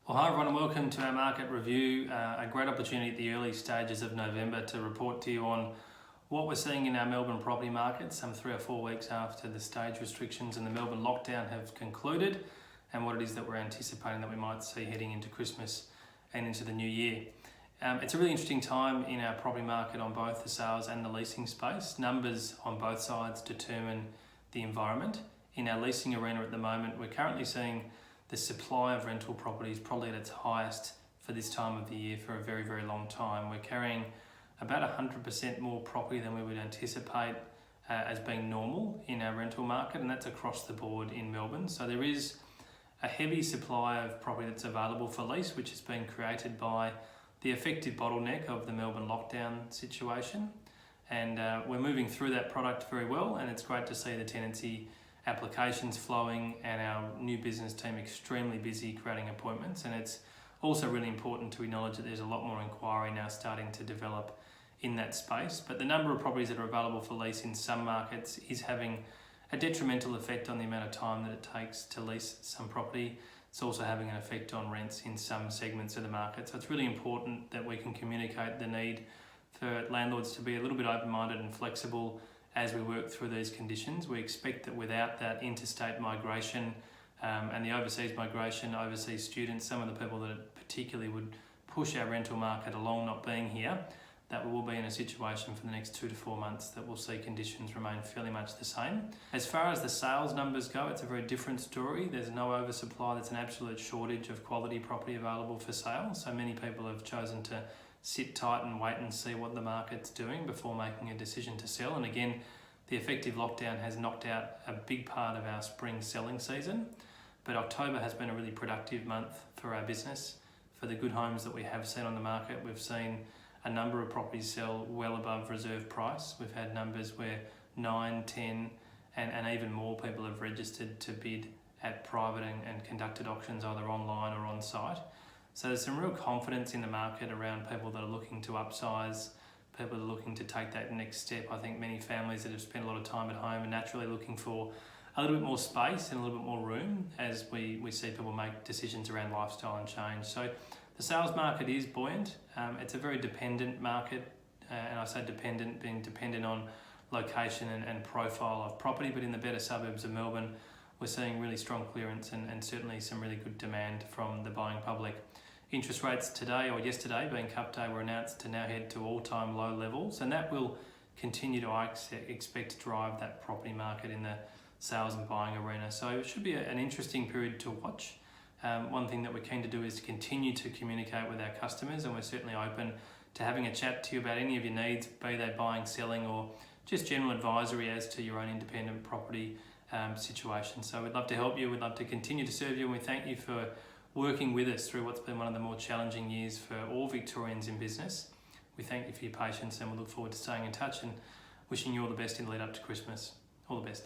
Well, hi everyone and welcome to our market review. A great opportunity at the early stages of November to report to you on what we're seeing in our Melbourne property market some 3 or 4 weeks after the stage restrictions and the Melbourne lockdown have concluded, and what it is that we're anticipating that we might see heading into Christmas and into the new year. It's a really interesting time in our property market on both the sales and the leasing space. Numbers on both sides determine the environment. In our leasing arena at the moment, we're currently seeing the supply of rental properties probably at its highest for this time of the year for a very, very long time. We're carrying about 100% more property than we would anticipate as being normal in our rental market, and that's across the board in Melbourne. So there is a heavy supply of property that's available for lease, which has been created by the effective bottleneck of the Melbourne lockdown situation. And we're moving through that product very well, and it's great to see the tenancy applications flowing and our new business team extremely busy creating appointments. And it's also really important to acknowledge that there's a lot more inquiry now starting to develop in that space. But the number of properties that are available for lease in some markets is having a detrimental effect on the amount of time that it takes to lease some property. It's also having an effect on rents in some segments of the market. So it's really important that we can communicate the need for landlords to be a little bit open-minded and flexible as we work through these conditions. We expect that without that interstate migration and the overseas migration, overseas students, some of the people that particularly would push our rental market along not being here, that we will be in a situation for the next 2 to 4 months that we'll see conditions remain fairly much the same. As far as the sales numbers go, it's a very different story. There's no oversupply, there's an absolute shortage of quality property available for sale. So many people have chosen to sit tight and wait and see what the market's doing before making a decision to sell. And again, the effective lockdown has knocked out a big part of our spring selling season. But October has been a really productive month for our business. For the good homes that we have seen on the market, we've seen a number of properties sell well above reserve price. We've had numbers where 9, 10 and even more people have registered to bid at private and conducted auctions either online or on site. So there's some real confidence in the market around people that are looking to upsize, people that are looking to take that next step. I think many families that have spent a lot of time at home are naturally looking for a little bit more space and a little bit more room as we see people make decisions around lifestyle and change. So the sales market is buoyant. It's a very dependent market, and I say dependent, being dependent on location and profile of property, but in the better suburbs of Melbourne, we're seeing really strong clearance and certainly some really good demand from the buying public. Interest rates today or yesterday, being Cup Day, were announced to now head to all-time low levels, and that will continue to, I expect, to drive that property market in the sales and buying arena. So it should be an interesting period to watch. One thing that we're keen to do is to continue to communicate with our customers, and we're certainly open to having a chat to you about any of your needs, be they buying, selling, or just general advisory as to your own independent property situation. So we'd love to help you, we'd love to continue to serve you, and we thank you for working with us through what's been one of the more challenging years for all Victorians in business. We thank you for your patience, and we look forward to staying in touch and wishing you all the best in the lead up to Christmas. All the best.